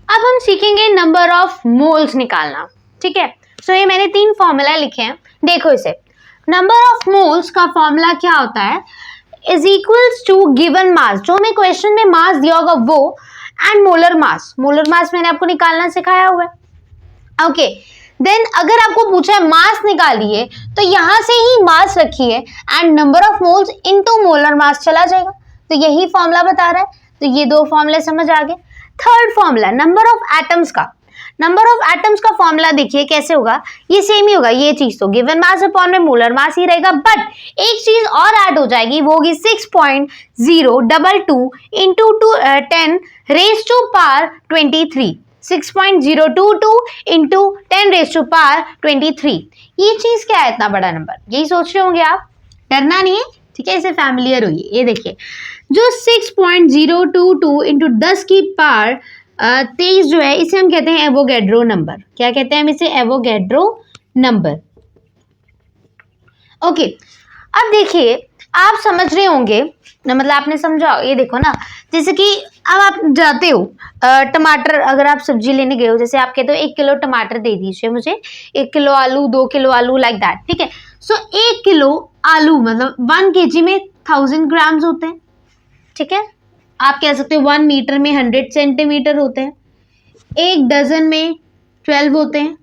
अब हम सीखेंगे नंबर ऑफ मोल्स निकालना, ठीक है। सो ये मैंने 3 फॉर्मूला लिखे हैं, देखो इसे। नंबर ऑफ मोल्स का फॉर्मूला क्या होता है, is equals to given mass, जो हमें क्वेश्चन में मास दिया होगा वो, and molar mass. Molar mass मैंने आपको निकालना सिखाया हुआ है, ओके। देन अगर आपको पूछा है मास निकालिए, तो यहां से ही मास रखिए and number of moles into molar mass चला जाएगा। तो यही फॉर्मूला बता रहा है, तो ये 2 फॉर्मूले समझ आ गए। Third formula number of atoms का। नंबर ऑफ एटम्स का फॉर्मूला देखिए कैसे होगा, ये सेम ही होगा, ये चीज तो गिवन मास अपॉन में मोलर मास ही रहेगा, बट एक चीज और ऐड हो जाएगी, वो होगी 6.022 into 10 raise to power 23, 6.022 into 10 raise to power 23। ये चीज क्या है, इतना बड़ा नंबर, यही सोच रहे होंगे आप, डरना नहीं है, ठीक है, इसे फैमिलियर होइए। ये देखिए जो 6.022 इंटू 10 की पावर 23 जो है, इसे हम कहते हैं एवोगैड्रो नंबर। क्या कहते हैं हम इसे, एवोगैड्रो नंबर, ओके। अब देखिए आप समझ रहे होंगे, मतलब आपने समझा, ये देखो ना, जैसे कि अब आप जाते हो टमाटर, अगर आप सब्जी लेने गए हो, जैसे आप कहते हो 1 किलो टमाटर दे दीजिए मुझे, 1 किलो आलू, 2 किलो आलू, लाइक दैट, ठीक है। सो 1 किलो आलू मतलब 1 kg में 1000 ग्राम्स होते हैं, ठीक है। आप कह सकते हो 1 मीटर में 100 सेंटीमीटर होते हैं, 1 डजन में 12 होते हैं,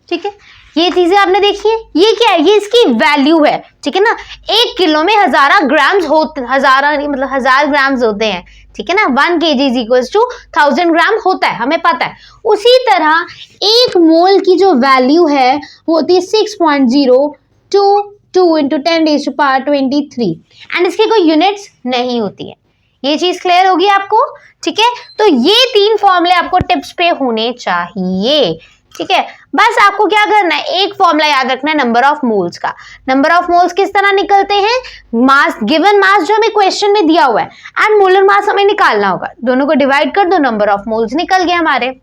ठीक है। ये चीजें आपने देखी है, ये क्या है, ये इसकी वैल्यू है, ठीक है ना। 1 किलो में 1000 ग्राम्स होते, 1000 मतलब 1000 ग्राम्स होते हैं, ठीक है ना। 1 kg इज इक्वल्स टू 1000 ग्राम होता है, हमें पता है। उसी तरह 1 मोल की जो वैल्यू है वो होती है 6.022 into 10 raise to power 23, and इसकी कोई यूनिट्स नहीं होती है। ये चीज क्लियर होगी आपको, ठीक है। तो ये 3 फॉर्मूले आपको टिप्स पे होने चाहिए, ठीक है। बस आपको क्या करना है, एक फॉर्मूला याद रखना है नंबर ऑफ मोल्स का। नंबर ऑफ मोल्स किस तरह निकलते हैं, मास, गिवन मास जो हमें क्वेश्चन में दिया हुआ है, एंड मोलर मास हमें निकालना होगा, दोनों को डिवाइड कर दो, नंबर ऑफ मोल्स निकल गया हमारे,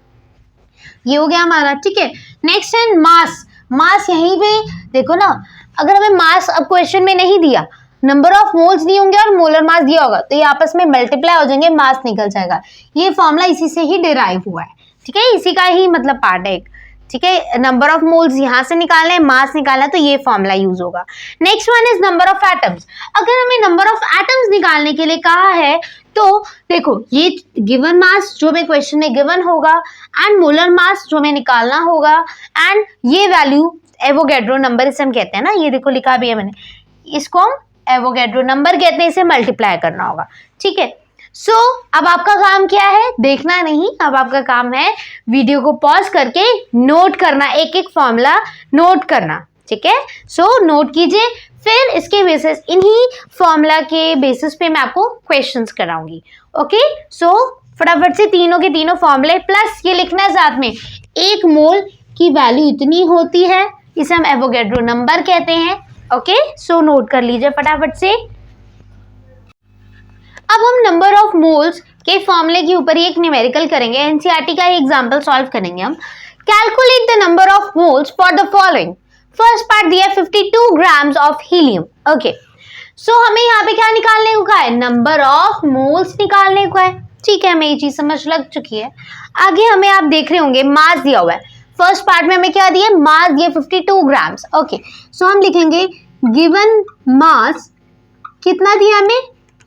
ये हो गया हमारा, ठीक है। नेक्स्ट है मास। मास यहीं पे देखो ना, अगर हमें मास अब क्वेश्चन में नहीं दिया, नंबर ऑफ मोल्स दिए होंगे और मोलर मास दिया होगा, तो ये आपस में मल्टीप्लाई हो जाएंगे, मास निकल जाएगा। ये फॉर्मूला इसी से ही डिराइव हुआ है, ठीक है, इसी का ही मतलब पार्ट है, ठीक है। नंबर ऑफ मोल्स यहां से निकालना है, मास निकालना है, तो ये फॉर्मूला यूज होगा। Next one is number of atoms. अगर हमें नंबर ऑफ एटम्स निकालने के लिए कहा है, तो देखो ये गिवन मास जो हमें क्वेश्चन में गिवन होगा, एंड मोलर मास जो हमें निकालना होगा, एंड ये वैल्यू एवोगैड्रो नंबर इसे हम कहते हैं ना, ये देखो लिखा भी है मैंने, इसको हम एवोगैड्रो नंबर कहते हैं, इसे मल्टीप्लाई करना होगा, ठीक है। सो अब आपका काम क्या है, देखना नहीं, अब आपका काम है वीडियो को पॉज करके नोट करना, एक एक फॉर्मूला नोट करना, ठीक है। सो नोट कीजिए, फिर इसके बेसिस, इन्हीं फॉर्मूला के बेसिस पे मैं आपको क्वेश्चंस कराऊंगी, ओके। सो फटाफट से तीनों के तीनों फॉर्मूले, प्लस ये लिखना है साथ में, 1 मोल की वैल्यू इतनी होती है, इसे हम एवोगैड्रो नंबर कहते हैं, ओके। सो नोट कर लीजिए फटाफट से। अब हम नंबर ऑफ मोल्स के फॉर्मूले के ऊपर ही एक न्यूमेरिकल करेंगे, एनसीईआरटी का ही एग्जांपल सॉल्व करेंगे हम। Calculate the number of moles for the following. First part दिया 52 ग्राम्स ऑफ हीलियम, ओके। सो हमें यहाँ पे क्या निकालने को कहा है, नंबर ऑफ मोल्स निकालने को है, ठीक है, हमें ये चीज समझ लग चुकी है। आगे हमें आप देख रहे होंगे मास दिया हुआ है, फर्स्ट पार्ट में हमें क्या दिया, मास दिया 52 ग्राम्स, ओके। सो हम लिखेंगे गिवन मास कितना दिया हमें,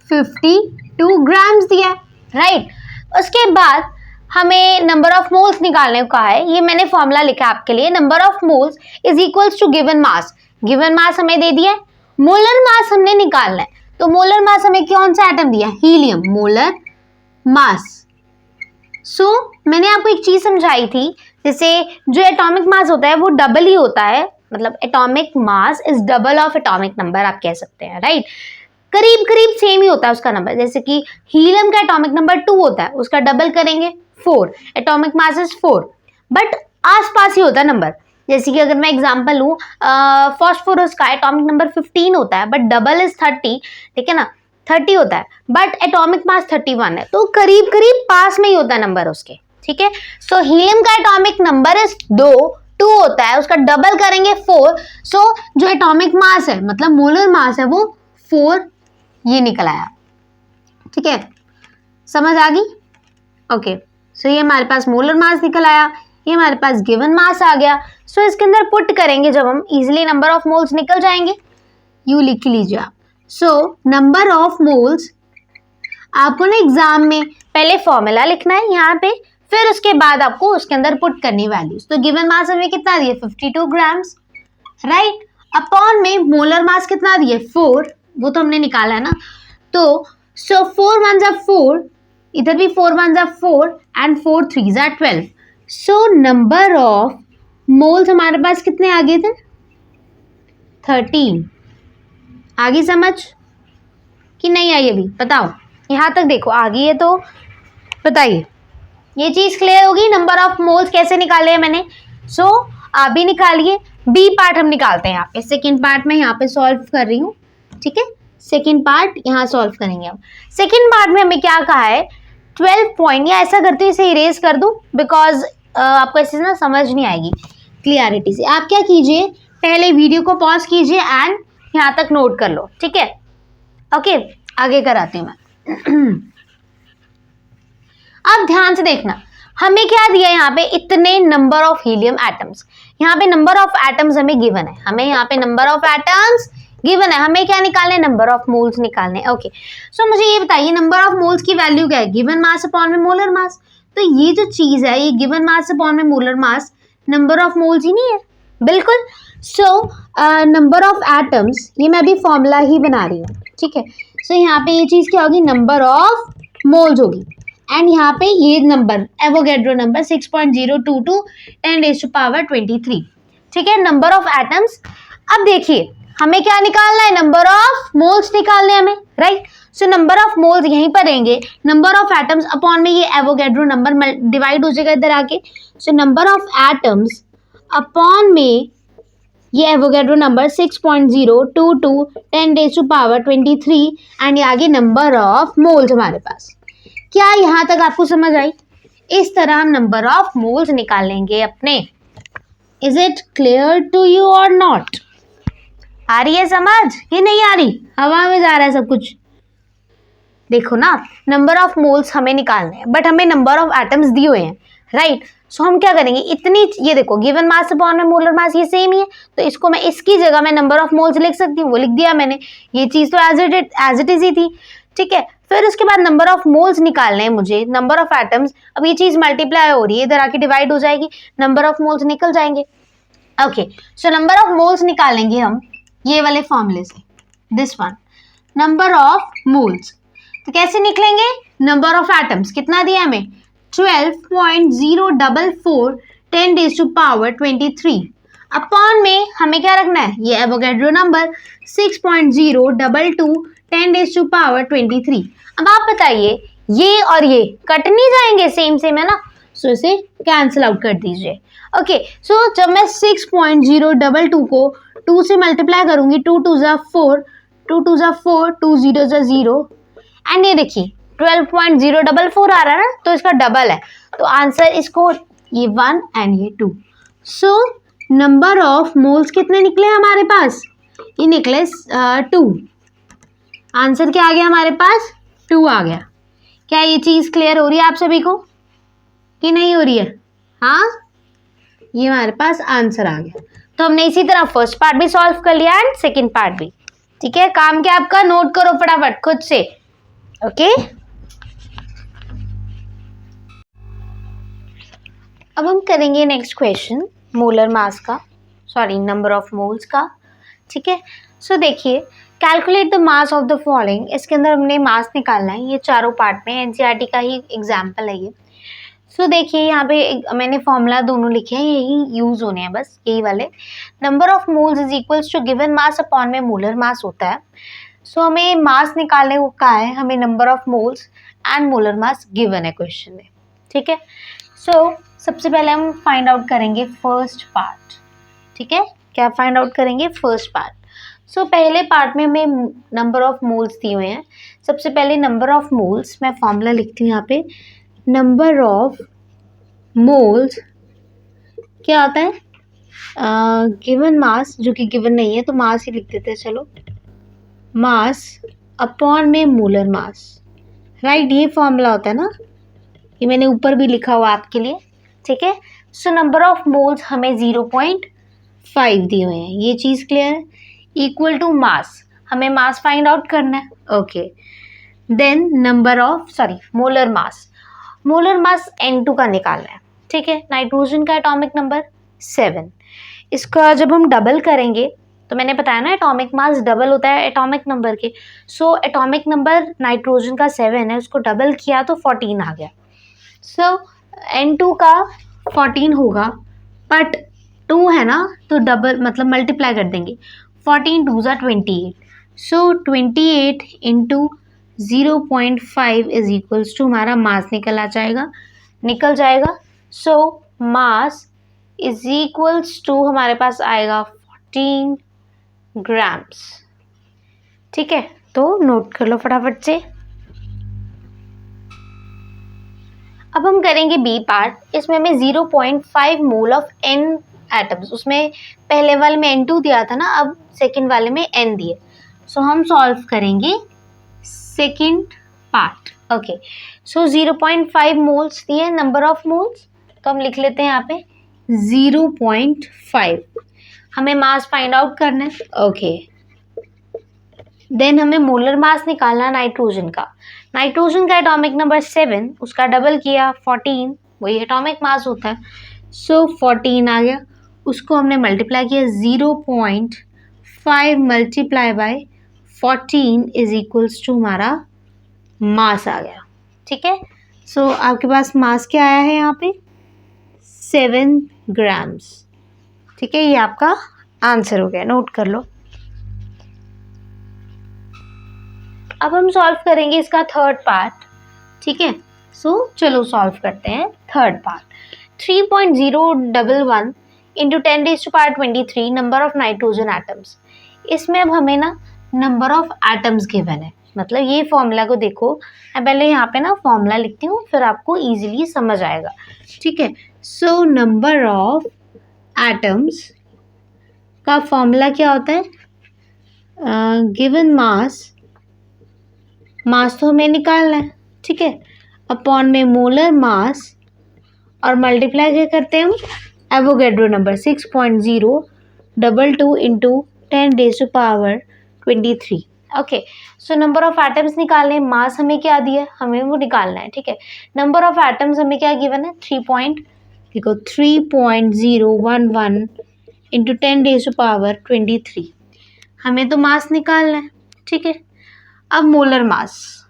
52 ग्राम्स दिया, राइट। उसके बाद हमें नंबर ऑफ मोल्स निकालने को कहा है, ये मैंने फॉर्मूला लिखा है आपके लिए, number of moles is equals to given mass. Given mass हमें दे दिया, मोलर मास हमने निकालना है, तो मोलर मास हमें कौन सा एटम दिया, हीलियम, मोलर मास। सो मैंने आपको एक चीज समझाई थी, जैसे जो एटॉमिक मास होता है वो डबल ही होता है, मतलब atomic mass is double of atomic number आप कह सकते हैं, राइट। करीब करीब सेम ही होता है उसका नंबर, जैसे कि हीलियम का एटॉमिक नंबर 2 होता है, उसका डबल करेंगे 4, एटॉमिक मास इज 4, बट आसपास ही होता है नंबर। जैसे कि अगर मैं एग्जांपल लूँ, फास्फोरस का एटॉमिक नंबर 15 होता है, बट डबल इज 30, ठीक है ना, 30 होता है, बट एटॉमिक मास 31 है, तो करीब करीब पास में ही होता है नंबर उसके, ठीक है। सो हीलियम का एटॉमिक नंबर इज 2 होता है, उसका डबल करेंगे 4, सो जो एटॉमिक मास है मतलब मोलर मास है वो 4 ये निकल आया, ठीक है, समझ आ गई, ओके। सो ये हमारे पास मोलर मास निकल आया, ये हमारे पास गिवन मास आ गया। सो इसके अंदर पुट करेंगे जब हम, इजिली नंबर ऑफ मोल्स निकल जाएंगे। यू लिख लीजिए आप। सो नंबर ऑफ मोल्स, आपको ना एग्जाम में पहले फॉर्मूला लिखना है यहाँ पे, फिर उसके बाद आपको उसके अंदर पुट करनी वैल्यूज। तो गिवन मास हमें कितना दिया 52 ग्राम्स, राइट। अपॉन में मोलर मास कितना दिया 4, वो तो हमने निकाला है ना। तो सो 4 1 जा 4, इधर भी 4 1 जा 4 एंड 4 3 जा 12। सो नंबर ऑफ मोल्स हमारे पास कितने आ गए थे 13। आगे समझ कि नहीं आई अभी बताओ, यहाँ तक देखो आ गई है तो बताइए। ये चीज क्लियर होगी, नंबर ऑफ मोल्स कैसे निकाले हैं मैंने। सो आप भी निकालिए। बी पार्ट हम निकालते हैं यहाँ पे, सेकेंड पार्ट में यहाँ पे सॉल्व कर रही हूँ, ठीक है। सेकेंड पार्ट यहाँ सॉल्व करेंगे हम। सेकेंड पार्ट में हमें क्या कहा है 12 पॉइंट, या ऐसा करते इसे इरेज कर दूं बिकॉज आपको ऐसे ना समझ नहीं आएगी क्लियरिटी से। आप क्या कीजिए, पहले वीडियो को पॉज कीजिए एंड यहाँ तक नोट कर लो, ठीक है। ओके आगे कराती हूँ मैं। अब ध्यान से देखना, हमें क्या दिया यहाँ पे इतने नंबर ऑफ हीलियम एटम्स। यहाँ पे नंबर ऑफ एटम्स हमें गिवन है, हमें यहाँ पे नंबर ऑफ एटम्स गिवन है, हमें क्या निकालने नंबर ऑफ मोल्स निकालने। ओके सो मुझे ये बताइए नंबर ऑफ मोल्स की वैल्यू क्या है, गिवन मास अपॉन में मोलर मास। तो ये जो चीज है ये गिवन मास अपॉन में molar mass, number of moles ही नहीं है बिल्कुल। सो नंबर ऑफ एटम्स, ये मैं अभी फॉर्मूला ही बना रही हूँ, ठीक है। सो यहाँ पे ये चीज क्या होगी नंबर ऑफ मोल्स होगी, एंड यहाँ पे ये नंबर एवोगैड्रो नंबर 6.022 10⁻23, ठीक है। नंबर ऑफ एटम्स, अब देखिए हमें क्या निकालना है नंबर ऑफ मोल्स निकालने हमें, right. So number of moles यहीं पर रहेंगे, नंबर ऑफ एटम्स अपॉन में ये एवोगैड्रो नंबर डिवाइड हो जाएगा इधर आके। So number of atoms upon में ये एवोगैड्रो नंबर 6.022 10⁻23 एंड ये आगे नंबर ऑफ मोल्स हमारे पास। क्या यहाँ तक आपको समझ आई? इस तरह हम नंबर ऑफ मोल्स निकालेंगे अपने। Is it clear to you और नॉट? आ रही है समझ कि नहीं आ रही? हवा में जा रहा है सब कुछ। देखो ना नंबर ऑफ मोल्स हमें निकालने हैं बट हमें नंबर ऑफ एटम्स दिए हुए हैं, राइट। सो हम क्या करेंगे इतनी, ये देखो गिवन मास अपॉन में मोलर मास ये सेम ही है, तो इसको मैं इसकी जगह मैं नंबर ऑफ मोल्स लिख सकती हूँ, वो लिख दिया मैंने। ये चीज तो एज इट इज ही थी, ठीक है। फिर उसके बाद नंबर ऑफ मोल्स निकालने हैं मुझे, नंबर ऑफ एटम्स। अब ये चीज मल्टीप्लाई हो रही है, इधर आके डिवाइड हो जाएगी, नंबर ऑफ मोल्स निकल जाएंगे। Okay so number of moles निकालेंगे हम ये वाले फॉर्मूले से, this one number of moles. तो कैसे निकलेंगे, नंबर ऑफ एटम्स कितना दिया हमें 12.044 10⁻23 अपॉन में हमें क्या रखना है ये एवोगैड्रो नंबर 6.022 10⁻23। अब आप बताइए ये और ये कट नहीं जाएंगे, सेम सेम है ना। सो इसे कैंसिल आउट कर दीजिए। ओके सो जब मैं 6.022 को 2 से मल्टीप्लाई करूंगी, 2 2 जा 4, 2 2 जा 4, 2 0 जा 0 एंड ये देखिए 12.044 आ रहा है ना, तो इसका डबल है, तो आंसर इसको ये 1 एंड ये 2। सो नंबर ऑफ मोल्स कितने निकले हमारे पास, ये निकले 2। आंसर क्या आ गया हमारे पास 2 आ गया। क्या ये चीज क्लियर हो रही है आप सभी को कि नहीं हो रही है? हाँ ये हमारे पास आंसर आ गया। तो हमने इसी तरह फर्स्ट पार्ट भी सॉल्व कर लिया एंड सेकंड पार्ट भी, ठीक है। काम क्या आपका, नोट करो फटाफट खुद से। ओके अब हम करेंगे नेक्स्ट क्वेश्चन मोलर मास का, सॉरी नंबर ऑफ मोल्स का, ठीक है। सो देखिए calculate the mass of the following, इसके अंदर हमने मास निकालना है, ये चारों पार्ट में एनसीईआरटी का ही एग्जाम्पल है ये। सो देखिए यहाँ पे मैंने फॉर्मूला दोनों लिखे हैं, यही यूज होने हैं बस, यही वाले। Number of moles is equals to given mass upon में मोलर मास होता है। सो हमें मास निकालने को कहा है, हमें number of moles and molar mass given है क्वेश्चन में, ठीक है। सो सबसे पहले हम फाइंड आउट करेंगे फर्स्ट पार्ट, ठीक है। क्या फाइंड आउट करेंगे फर्स्ट पार्ट। सो पहले पार्ट में हमें नंबर ऑफ मोल्स दिए हुए हैं। सबसे पहले नंबर ऑफ मोल्स, मैं फॉर्मूला लिखती हूँ यहाँ पे, नंबर ऑफ मोल्स क्या होता है गिवन मास, जो कि गिवन नहीं है तो मास ही लिख देते हैं, चलो मास अपॉन में मोलर मास, राइट। ये फॉर्मूला होता है ना, ये मैंने ऊपर भी लिखा हुआ आपके लिए, ठीक है। सो नंबर ऑफ मोल्स हमें 0.5 दिए हुए हैं, ये चीज़ क्लियर है। इक्वल टू मास, हमें मास फाइंड आउट करना है, okay. Then number of molar mass, molar mass N2 का निकालना है, ठीक है। नाइट्रोजन का एटॉमिक नंबर 7, इसका जब हम डबल करेंगे तो मैंने बताया ना एटॉमिक मास डबल होता है एटॉमिक नंबर के। सो एटॉमिक नंबर नाइट्रोजन का 7 है, उसको डबल किया तो 14 आ गया। सो N2 का 14 होगा, बट 2 है ना तो डबल मतलब मल्टीप्लाई कर देंगे, 14 2 ज़ा 28। सो 28 इंटू 0.5 इज इक्वल्स टू हमारा मास निकल जाएगा। सो मास इज इक्वल्स टू हमारे पास आएगा 14 ग्राम्स, ठीक है। तो नोट कर लो फटाफट से। अब हम करेंगे बी पार्ट, इसमें हमें 0.5 मोल ऑफ N एटम्स, उसमें पहले वाले में N2 दिया था ना, अब सेकंड वाले में N दिए। सो हम सॉल्व करेंगे सेकंड पार्ट, ओके। सो 0.5 मोल्स दिए, नंबर ऑफ मोल्स तो हम लिख लेते हैं यहाँ पे 0.5, हमें मास फाइंड आउट करना है, ओके। देन हमें मोलर मास निकालना है नाइट्रोजन का एटॉमिक नंबर 7, उसका डबल किया 14, वही एटॉमिक मास होता है। सो 14 आ गया, उसको हमने मल्टीप्लाई किया, 0.5 multiply by 14 is equals to हमारा मास आ गया, ठीक है। सो आपके पास मास क्या आया है यहाँ पे 7 ग्राम्स, ठीक है। ये आपका आंसर हो गया, नोट कर लो। अब हम सॉल्व करेंगे इसका थर्ड पार्ट, ठीक है। सो चलो सॉल्व करते हैं third part. 3.011 into 10⁻23 number of nitrogen atoms. इसमें अब हमें ना नंबर ऑफ एटम्स गिवन है, मतलब ये फॉर्मूला को देखो, मैं पहले यहाँ पे ना फॉर्मूला लिखती हूँ फिर आपको इजीली समझ आएगा, ठीक है। सो नंबर ऑफ एटम्स का फॉर्मूला क्या होता है, गिवन मास तो हमें निकालना है, ठीक है, अपॉन में मोलर मास और मल्टीप्लाई क्या करते हैं हम Avogadro number 6.022 into 10⁻23, okay. So number of atoms निकालने, मास हमें क्या दिया है, हमें वो निकालना है, ठीक है। नंबर ऑफ एटम्स हमें क्या गिवन है 3.011 इंटू 10⁻23, हमें तो मास निकालना है, ठीक है। अब मोलर मास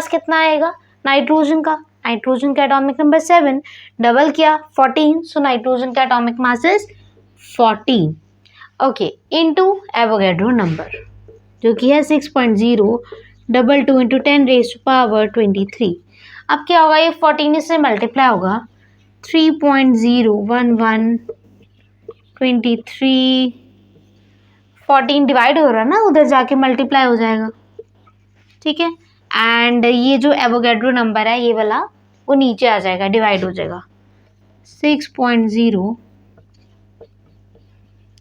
कितना आएगा नाइट्रोजन का एटॉमिक नंबर 7, डबल किया 14, सो नाइट्रोजन का atomic mass is 14, okay, into Avogadro number जो कि है 6.022 इंटू 10⁻23। अब क्या होगा, ये 14 इससे मल्टीप्लाई होगा 3.01123, 14 डिवाइड हो रहा है ना, उधर जाके मल्टीप्लाई हो जाएगा, ठीक है। एंड ये जो एवोगैड्रो नंबर है ये वाला वो नीचे आ जाएगा, डिवाइड हो जाएगा 6.0,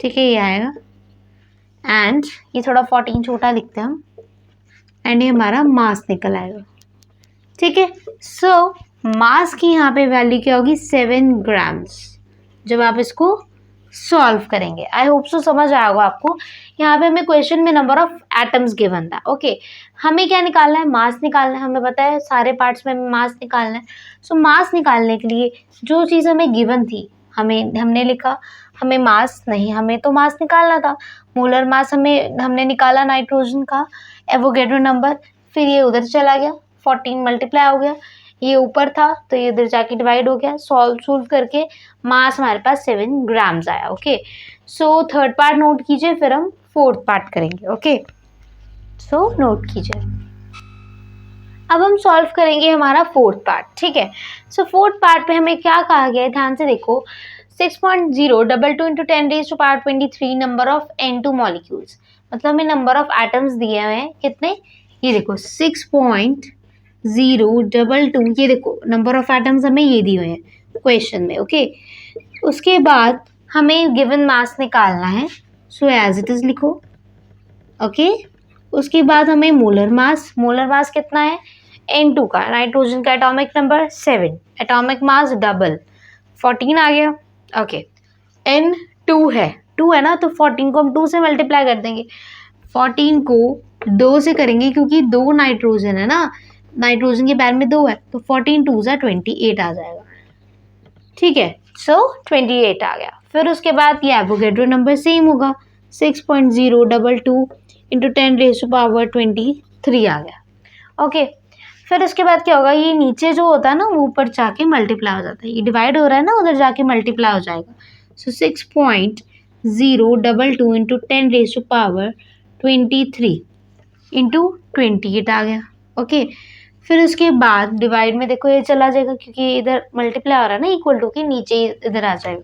ठीक है, ये आएगा। एंड ये थोड़ा 14 छोटा लिखते हैं हम, एंड ये हमारा मास निकल आएगा, ठीक है। सो मास की यहाँ पे वैल्यू क्या होगी 7 ग्राम्स, जब आप इसको सॉल्व करेंगे। आई होप सो समझ आया होगा आपको। यहाँ पे हमें क्वेश्चन में नंबर ऑफ एटम्स गिवन था, ओके। हमें क्या निकालना है, मास निकालना है, हमें पता है सारे पार्ट्स में मास निकालना है। सो मास निकालने के लिए जो चीज़ हमें गिवन थी हमने लिखा, हमें मास नहीं, हमें तो मास निकालना था। मोलर मास हमने निकाला नाइट्रोजन का, एवोगैड्रो नंबर, फिर ये उधर चला गया 14 मल्टीप्लाई हो गया, ये ऊपर था तो ये इधर जाके डिवाइड हो गया, सॉल्व करके मास हमारे पास 7 ग्राम्स आया, okay. So third part note कीजिए, फिर हम फोर्थ पार्ट करेंगे, ओके। सो नोट कीजिए। अब हम सॉल्व करेंगे हमारा फोर्थ पार्ट, ठीक है। सो फोर्थ पार्ट पे हमें क्या कहा गया है, ध्यान से देखो, 6.022 into 10⁻23 number of N2 molecules, मतलब हमें नंबर ऑफ एटम्स दिए हुए हैं कितने, ये देखो 6.022, ये देखो नंबर ऑफ एटम्स हमें ये दिए हुए हैं क्वेश्चन में, ओके। उसके बाद हमें गिवन मास निकालना है, सो एज इट इज लिखो, ओके। उसके बाद हमें मोलर मास कितना है N2 का, नाइट्रोजन का atomic number 7, atomic mass double 14 आ गया। ओके, N2 है, 2 है ना, तो 14 को हम 2 से मल्टीप्लाई कर देंगे, 14 को 2 से करेंगे क्योंकि 2 नाइट्रोजन है ना, नाइट्रोजन के पैर में 2 है, तो 14 2 सा 28 आ जाएगा। ठीक है, सो 28 आ गया। फिर उसके बाद ये एवोगैड्रो नंबर सेम होगा, 6.022 इंटू 10⁻23 आ गया। ओके, फिर उसके बाद क्या होगा, ये नीचे जो होता है ना वो ऊपर जाके मल्टीप्लाई हो जाता है, ये डिवाइड हो रहा है ना, उधर जाके मल्टीप्लाई हो जाएगा। सो 6.022 इंटू 10⁻23 इंटू 28 आ गया। ओके, फिर उसके बाद डिवाइड में देखो ये चला जाएगा क्योंकि इधर मल्टीप्लाई हो रहा है ना, इक्वल टू के नीचे इधर आ जाएगा,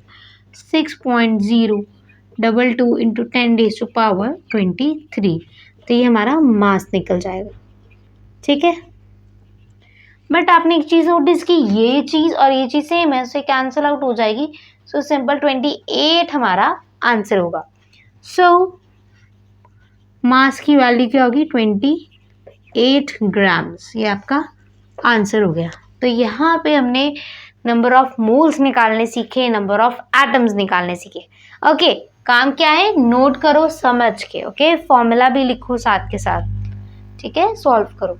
6.022 इंटू 10⁻23, तो ये हमारा मास निकल जाएगा। ठीक है, बट आपने एक चीज़ नोटिस की, ये चीज़ और ये चीज़ सेम है, सो कैंसिल आउट हो जाएगी। सो सिंपल 28 हमारा आंसर होगा। सो मास की वैल्यू क्या होगी, 28 ग्राम्स, ये आपका आंसर हो गया। तो यहाँ पे हमने नंबर ऑफ मोल्स निकालने सीखे, नंबर ऑफ एटम्स निकालने सीखे। ओके, काम क्या है, नोट करो समझ के। ओके, फॉर्मूला भी लिखो साथ के साथ। ठीक है, सॉल्व करो।